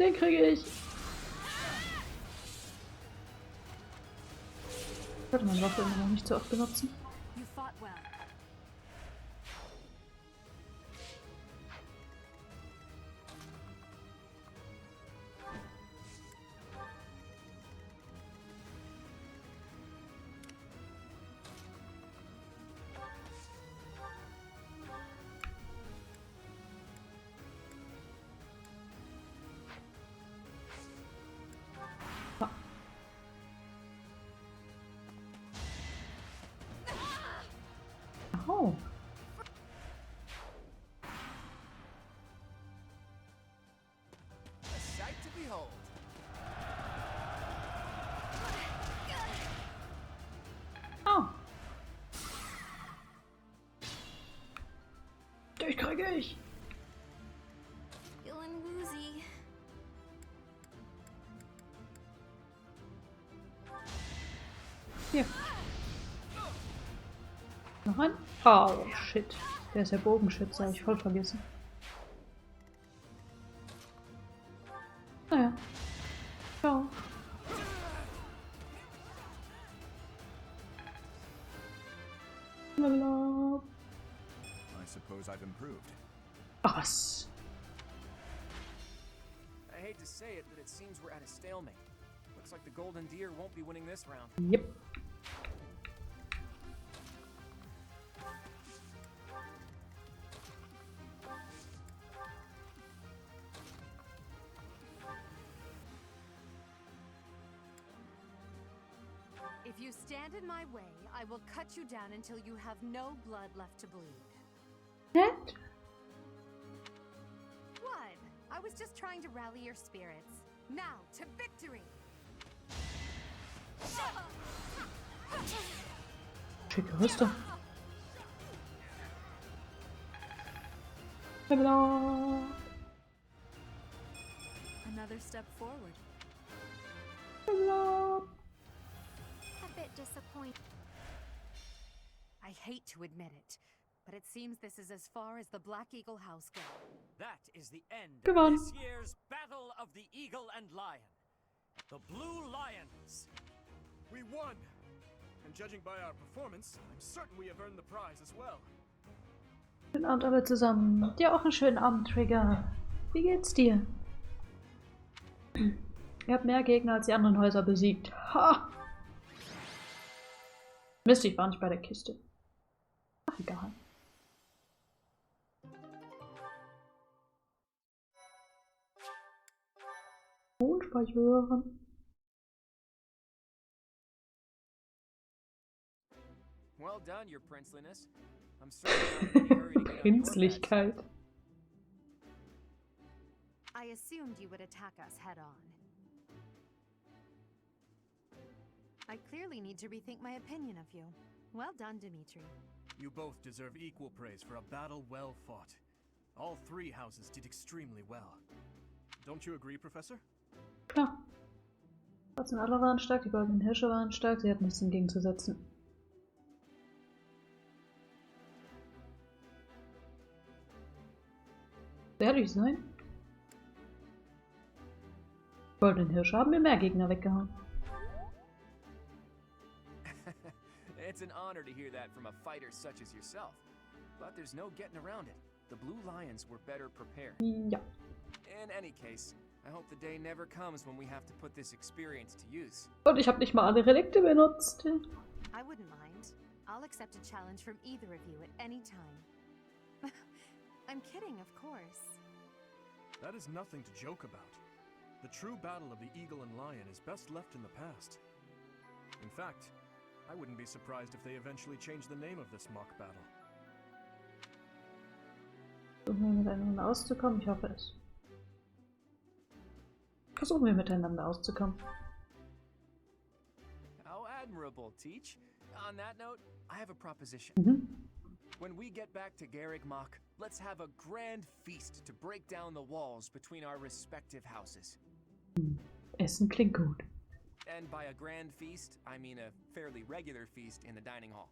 Den kriege ich. Ich sollte meine Waffe immer noch nicht so oft benutzen. Oh. Oh. Den kriege ich. Hier. Noch ein? Oh, shit. Der ist ja Bogenschütze, hab ich voll vergessen. Naja. Ciao. Lala. I suppose I've improved. Was? I hate to say it, but it seems we're at a stalemate. Looks like the Golden Deer won't be winning this round. Yep. If you stand in my way, I will cut you down until you have no blood left to bleed. What? What? I was just trying to rally your spirits. Now, to victory! Schicke Rüstung. Lala. Another step forward. Lala. A bit disappointed. I hate to admit it, but it seems this is as far as the Black Eagle House go. That is the end Come of on. this year's Battle of the Eagle and Lion. The Blue Lions. We won! And judging by our performance, I'm certain we have earned the prize as well. Schönen Abend alle zusammen. Dir auch einen schönen Abend, Trigger. Wie geht's dir? Ihr habt mehr Gegner als die anderen Häuser besiegt. Ha! Mist, ich war nicht bei der Kiste. Ach, egal. Tonspeichern. Well done, your princeliness. I'm certainly not in any hurry to get on your Prinzlichkeit. I assumed you would attack us head on. I clearly need to rethink my opinion of you. Well done, Dimitri. You both deserve equal praise for a battle well fought. All three houses did extremely well. Don't you agree, Professor? Klar. Trotzdem alle waren stark, die goldenen Hirsche waren stark, sie hatten nichts entgegenzusetzen. Ehrlich sein? Die goldenen Hirsche haben mir mehr Gegner weggehauen. It's an honor to hear that from a fighter such as yourself. But there's no getting around it. The Blue Lions were better prepared. Ja. In any case, I hope the day never comes when we have to put this experience to use. Und ich habe nicht mal alle Relikte benutzt. I wouldn't mind. I'll accept a challenge from either of you at any time. I'm kidding, of course. That is nothing to joke about. The true battle of the Eagle and Lion is best left in the past. In fact, I wouldn't be surprised if they eventually change the name of this mock battle. Versuchen wir miteinander auszukommen? Ich hoffe es. Versuchen wir miteinander auszukommen. How admirable, Teach. On that note, I have a proposition. When we get back to Garrigmach, let's have a grand feast to break down the walls between our respective houses. Essen klingt gut. And by a grand feast, I mean a fairly regular feast in the dining hall.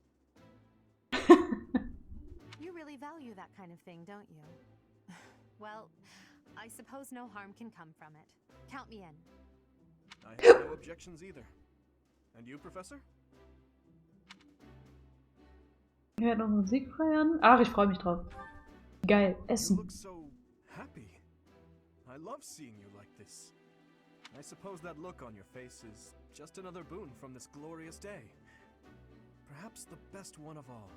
You really value that kind of thing, don't you? Well, I suppose no harm can come from it. Count me in. I have no objections either. And you, Professor? Wir werden unsere Musik feiern. Ach, ich freue mich drauf. Geil, You Essen. look so happy. I love seeing you like this. I suppose that look on your face is just another boon from this glorious day. Perhaps the best one of all.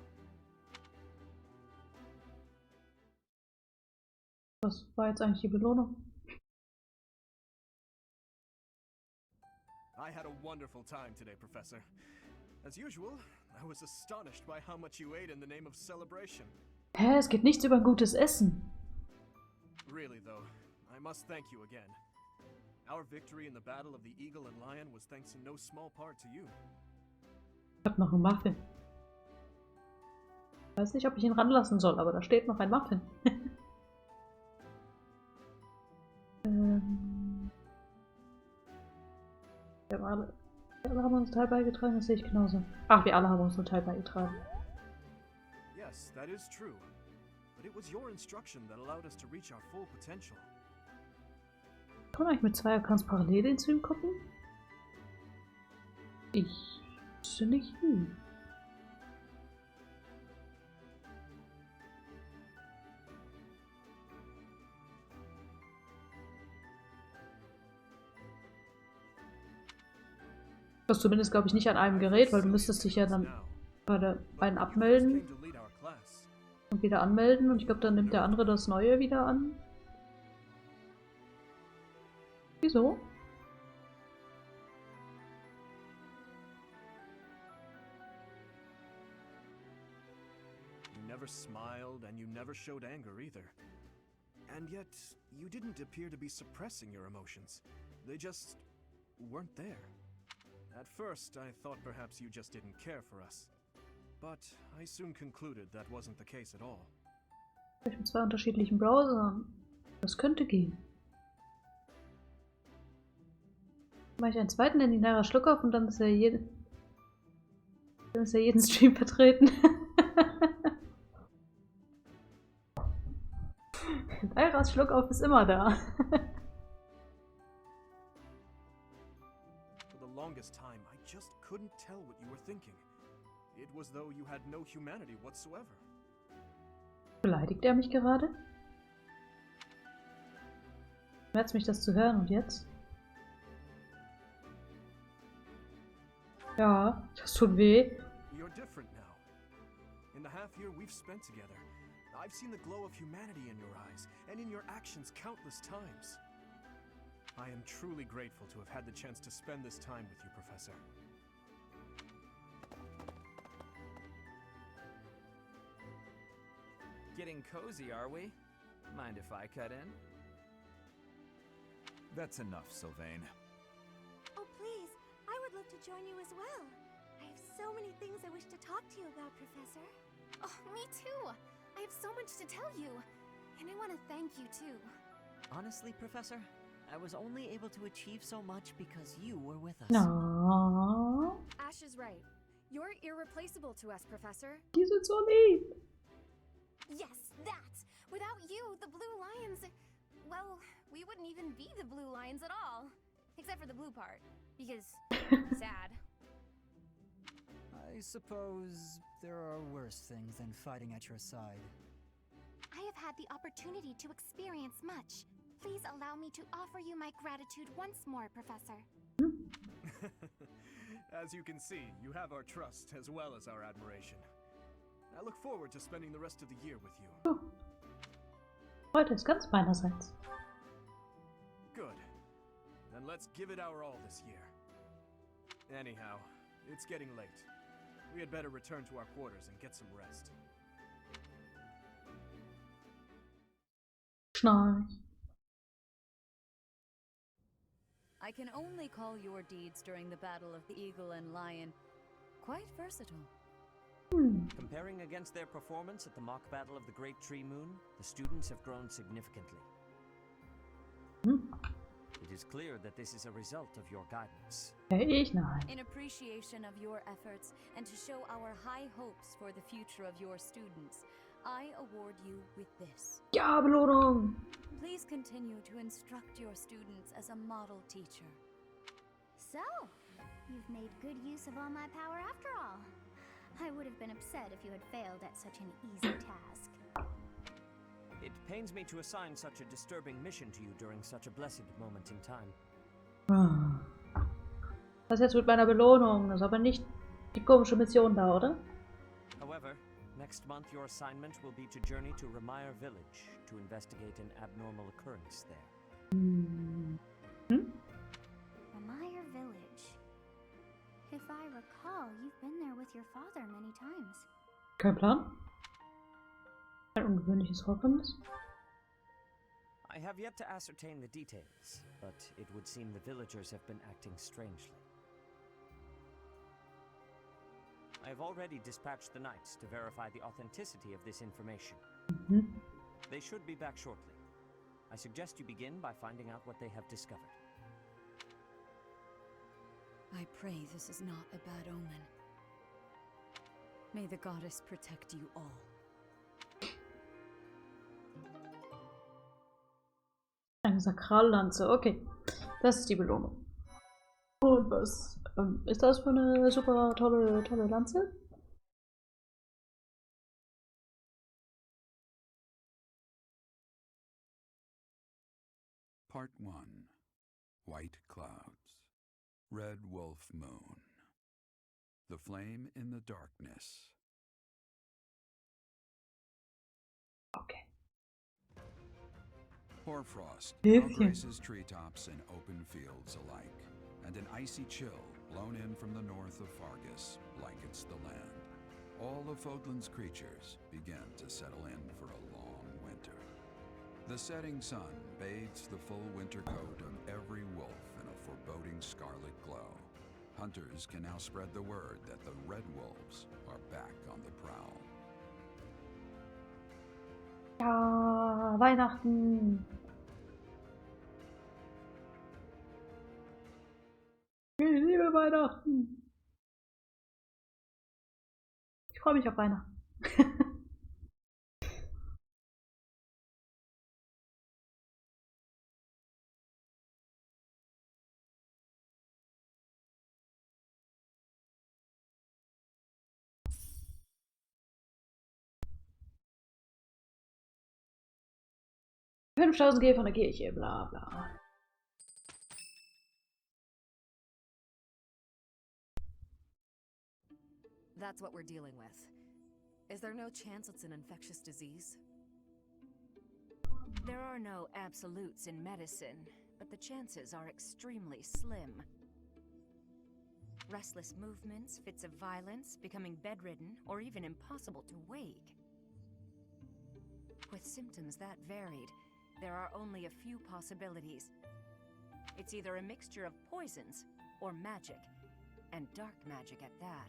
Was war jetzt eigentlich die Belohnung? I had a wonderful time today, Professor. As usual, I was astonished by how much you ate in the name of celebration. Hä, es geht nichts über gutes Essen. Really, though, I must thank you again. Our victory in the Battle of the Eagle and Lion was thanks in no small part to you. Ich hab noch einen Muffin. Ich weiß nicht, ob ich ihn ranlassen soll, aber da steht noch ein Muffin. Wir alle haben unseren Teil beigetragen, das sehe ich genauso. Ach, wir alle haben unseren Teil beigetragen. Yes, that is true. But it was your instruction that allowed us to reach our full potential. Kann man eigentlich mit zwei Accounts parallel den Stream gucken? Ich wüsste nicht wie. Das zumindest glaube ich nicht an einem Gerät, weil du müsstest dich ja dann bei der einen abmelden und wieder anmelden und ich glaube dann nimmt der andere das neue wieder an. Wieso? You never smiled and you never showed anger either. And yet, you didn't appear to be suppressing your emotions. They just weren't there. At first, I thought perhaps you just didn't care for us. But I soon concluded that wasn't the case at all. Vielleicht mit zwei unterschiedlichen Browsern. Das könnte gehen. Mache ich einen zweiten, den die Naira Schluck auf und dann ist er jeden Stream vertreten. Nairas Schluck auf ist immer da. For the longest time, I just couldn't tell what you were thinking. It was though you had no humanity whatsoever. Beleidigt er mich gerade? Schmerzt mich das zu hören und jetzt? Ja, das tut weh. You're different now. In the half year we've spent together, I've seen the glow of humanity in your eyes and in your actions countless times. I am truly grateful to have had the chance to spend this time with you, Professor. Getting cozy, are we? Mind if I cut in? That's enough, Sylvain. Oh, please. I would love to join you as well. I have so many things I wish to talk to you about, Professor. Oh, me too. I have so much to tell you. And I want to thank you too. Honestly, Professor, I was only able to achieve so much because you were with us. No. Ash is right. You're irreplaceable to us, Professor. Die sind so lieb. Yes, that! Without you, the Blue Lions... Well, we wouldn't even be the Blue Lions at all. Except for the blue part. Because... sad. I suppose there are worse things than fighting at your side. I have had the opportunity to experience much. Please allow me to offer you my gratitude once more, Professor. As you can see, you have our trust as well as our admiration. I look forward to spending the rest of the year with you. Oh. Heute ist ganz meinerseits. Good. Then let's give it our all this year. Anyhow, it's getting late. We had better return to our quarters and get some rest. Schnarch. I can only call your deeds during the Battle of the Eagle and Lion quite versatile. Comparing against their performance at the mock battle of the Great Tree Moon, the students have grown significantly. It is clear that this is a result of your guidance. Nein. In appreciation of your efforts and to show our high hopes for the future of your students, I award you with this. Ja, Belohnung! Please continue to instruct your students as a model teacher. So, you've made good use of all my power after all. I would have been upset if you had failed at such an easy task. It pains me to assign such a disturbing mission to you during such a blessed moment in time. Was jetzt mit meiner Belohnung? Das ist aber nicht die komische Mission da, oder? However, next month your assignment will be to journey to Rande village to investigate an abnormal occurrence there. Rande village. If I recall, you've been there with your father many times. Kein Plan. Ein ungewöhnliches Vorkommnis. I have yet to ascertain the details, but it would seem the villagers have been acting strangely. I have already dispatched the knights to verify the authenticity of this information. They should be back shortly. I suggest you begin by finding out what they have discovered. I pray this is not a bad omen. May the goddess protect you all. Eine Sakrallanze, okay. Das ist die Belohnung. Und was ist das für eine super tolle Lanze? Part 1. White Clouds. Red Wolf Moon. The Flame in the Darkness. Okay. Hoarfrost now graces treetops and open fields alike, and an icy chill blown in from the north of Fargus blankets the land. All of Fodlan's creatures begin to settle in for a long winter. The setting sun bathes the full winter coat of every wolf in a foreboding scarlet glow. Hunters can now spread the word that the red wolves are back on the prowl. Ja, Weihnachten. Ich liebe Weihnachten. Ich freue mich auf Weihnachten. 5000 G von der Kirche, bla bla. That's what we're dealing with. Is there no chance it's an infectious disease? There are no absolutes in medicine, but the chances are extremely slim. Restless movements, fits of violence, becoming bedridden, or even impossible to wake. With symptoms that varied, there are only a few possibilities. It's either a mixture of poisons or magic, and dark magic at that.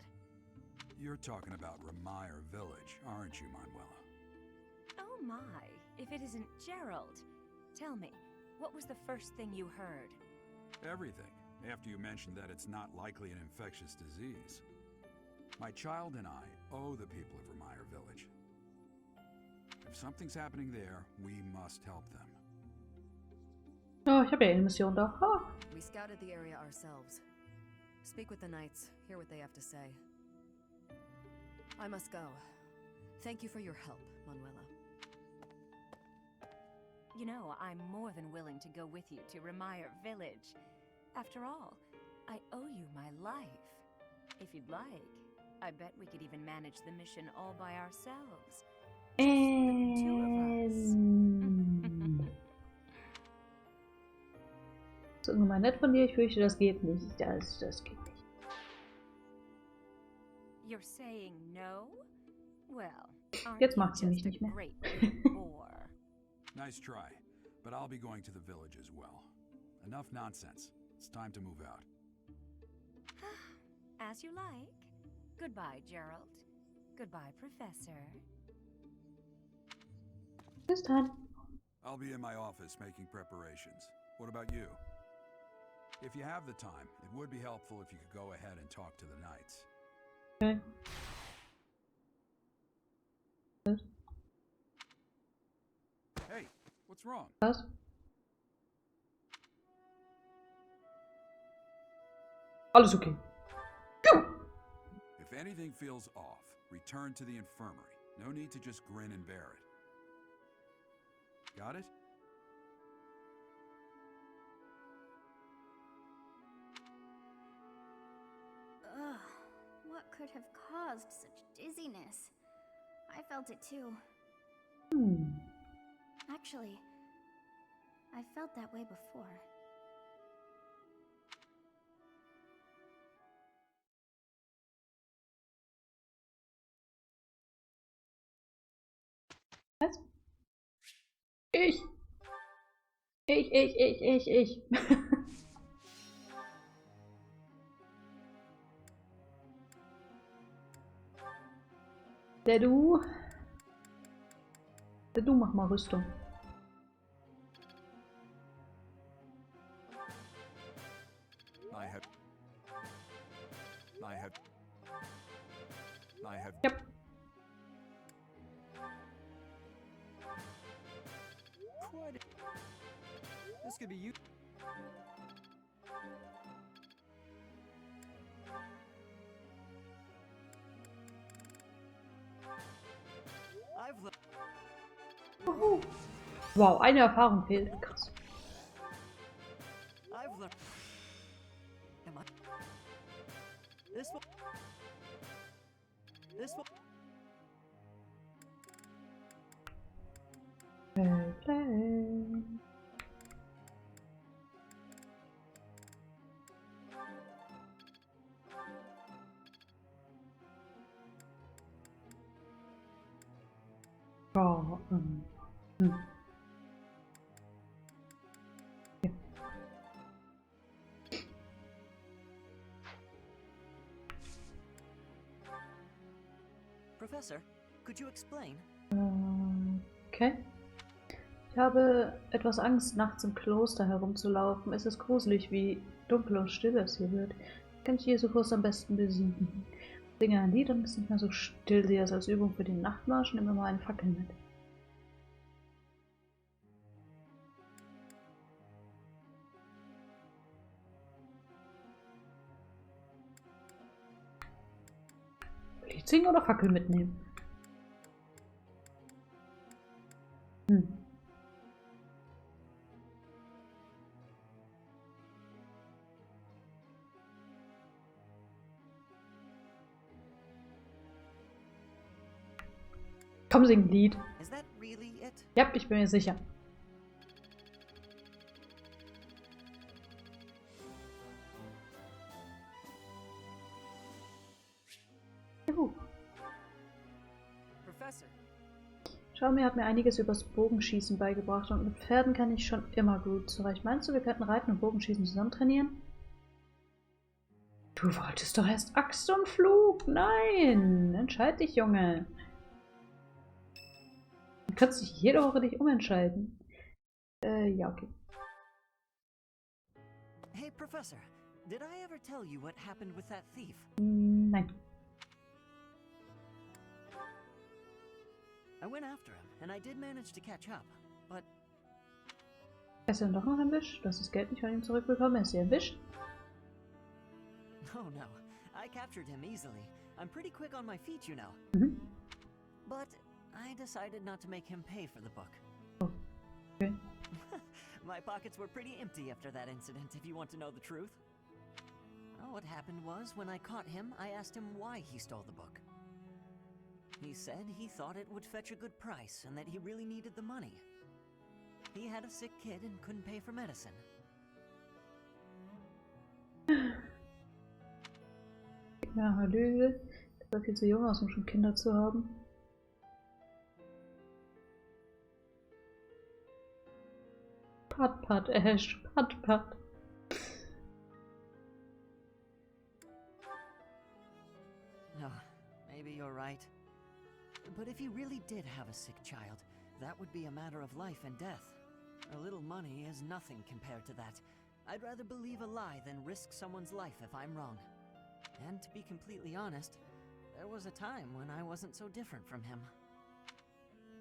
You're talking about Rande village, aren't you, Manuela? Oh my, if it isn't Gerald. Tell me, what was the first thing you heard? Everything, after you mentioned that it's not likely an infectious disease. My child and I owe the people of Rande village. If something's happening there, we must help them. Oh, ich habe ja eine Mission da. Ha. We scouted the area ourselves. Speak with the knights, hear what they have to say. I must go. Thank you for your help, Manuela. You know, I'm more than willing to go with you to Rande village. After all, I owe you my life. If you'd like, I bet we could even manage the mission all by ourselves. Just the two of us. Das ist mal nett von dir, ich fürchte, das geht nicht. Das geht nicht. You're saying no? Well, aren't Jetzt you macht sie mich just a nicht mehr. great big bore? Nice try, but I'll be going to the village as well. Enough nonsense. It's time to move out. As you like. Goodbye, Gerald. Goodbye, Professor. Bis dann. I'll be in my office making preparations. What about you? If you have the time, it would be helpful if you could go ahead and talk to the knights. Okay. What's wrong? Was? Alles okay. If anything feels off, return to the infirmary. No need to just grin and bear it. Got it? Ugh, what could have caused such dizziness? I felt it too. Actually, I felt that way before. Was? Ich. Der du mach mal Rüstung. Yep. This could be you. Wow, eine Erfahrung fehlt. Krass. I've learned. Am I? This one. This one. Play. Oh, ja. Professor, could you explain? Okay. Ich habe etwas Angst, nachts im Kloster herumzulaufen. Es ist gruselig, wie dunkel und still es hier wird. Kann ich Jesu Furcht am besten besiegen? Singe ein Lied und es ist nicht mehr so still. Sehe es als Übung für den Nachtmarsch und nehme mal eine Fackel mit. Lied singen oder Fackel mitnehmen? Komm, sing ein Lied. Is that really it? Ja, ich bin mir sicher. Juhu. Professor. Xiaomi hat mir einiges übers Bogenschießen beigebracht und mit Pferden kann ich schon immer gut zurecht. Meinst du, wir könnten Reiten und Bogenschießen zusammen trainieren? Du wolltest doch erst Axt und Flug. Nein, entscheid dich, Junge. Du kannst dich jede Woche dich umentscheiden. Ja, okay. Hey, Professor. Did I ever tell you what happened with that thief? Nein. I went after him, and I did manage to catch up, but... Er ist dann doch noch ein Wisch. Du hast das Geld nicht von ihm zurückbekommen. Er ist ja ein Wisch. Oh no, I captured him easily. I'm pretty quick on my feet, you know. But I decided not to make him pay for the book. Oh, okay. My pockets were pretty empty after that incident, if you want to know the truth. Well, what happened was, when I caught him, I asked him why he stole the book. He said he thought it would fetch a good price, and that he really needed the money. He had a sick kid and couldn't pay for medicine. Ja, Lüge. Der war viel zu jung aus, um schon Kinder zu haben. Pat, pat, Ash, pat, pat. No, maybe you're right. But if you really did have a sick child, that would be a matter of life and death. A little money is nothing compared to that. I'd rather believe a lie than risk someone's life if I'm wrong. And to be completely honest, there was a time when I wasn't so different from him.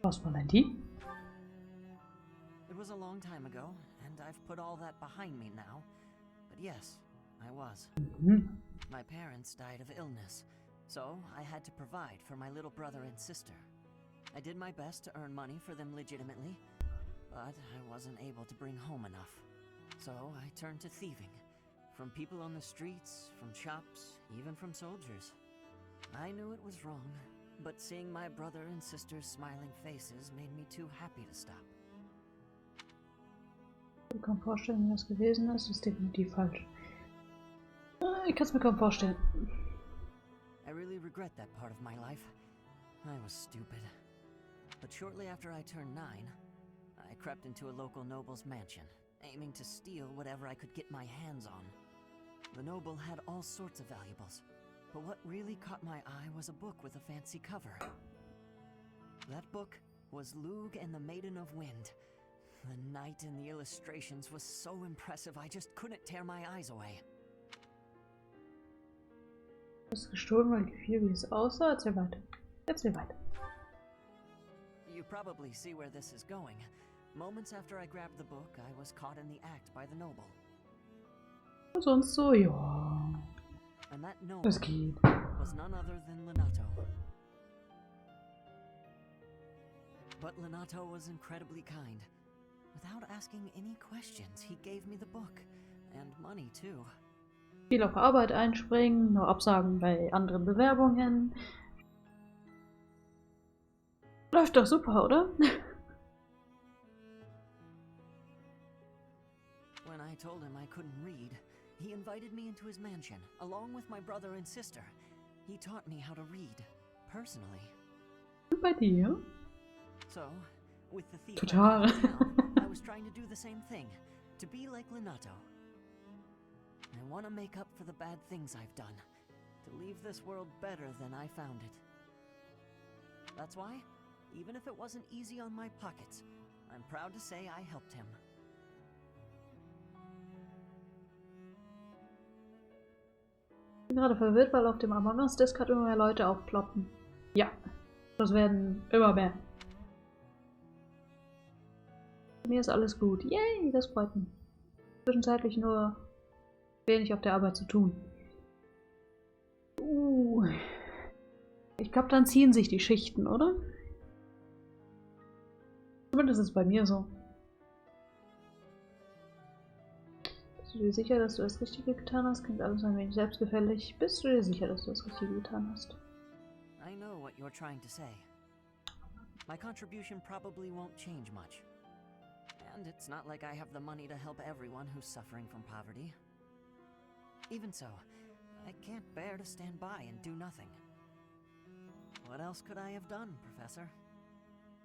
Was war denn die? It was a long time ago, and I've put all that behind me now. But yes, I was. My parents died of illness, so I had to provide for my little brother and sister. I did my best to earn money for them legitimately, but I wasn't able to bring home enough. So I turned to thieving. From people on the streets, from shops, even from soldiers. I knew it was wrong, but seeing my brother and sister's smiling faces made me too happy to stop. Ich kann mir vorstellen, wie das gewesen ist. Das ist definitiv falsch. Ich kann es mir kaum vorstellen. I really regret that part of my life. I was stupid. But shortly after I turned 9, I crept into a local noble's mansion, aiming to steal whatever I could get my hands on. The noble had all sorts of valuables, but what really caught my eye was a book with a fancy cover. That book was Lug and the Maiden of Wind. The knight in the illustrations was so impressive, I just couldn't tear my eyes away. Du hast gestohlen, weil die viel wie es aussah. Erzähl weiter. Erzähl weiter. You probably see where this is going. Moments after I grabbed the book, I was caught in the act by the noble. Sonst so, ja. And that noble Das geht. was none other than Lenato. But Lenato was incredibly kind. Without asking any questions, he gave me the book. And money, too. Viel auf Arbeit einspringen, nur Absagen bei anderen Bewerbungen. Läuft doch super, oder? When I told him I couldn't read, he invited me into his mansion, along with my brother and sister. He taught me how to read, personally. Bei dir? So, with the thief Total. I was trying to do the same thing, to be like Lenato. I want to make up for the bad things I've done, to leave this world better than I found it. That's why, even if it wasn't easy on my pockets, I'm proud to say I helped him. Ich bin gerade verwirrt, weil auf dem Among Us Discord immer mehr Leute aufploppen. Ja, das werden immer mehr. Mir ist alles gut. Yay, das freut mich. Zwischenzeitlich nur wenig auf der Arbeit zu tun. Ich glaube, dann ziehen sich die Schichten, oder? Zumindest ist es bei mir so. Bist du dir sicher, dass du das Richtige getan hast? Klingt alles ein wenig selbstgefällig. Bist du dir sicher, dass du das Richtige getan hast? I know what you're trying to say. My contribution probably won't change much. And it's not like I have the money to help everyone who's suffering from poverty. Even so, I can't bear to stand by and do nothing. What else could I have done, Professor?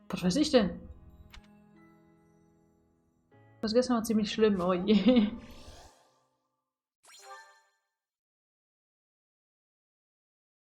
Was weiß ich denn? Das gestern war ziemlich schlimm, oh je.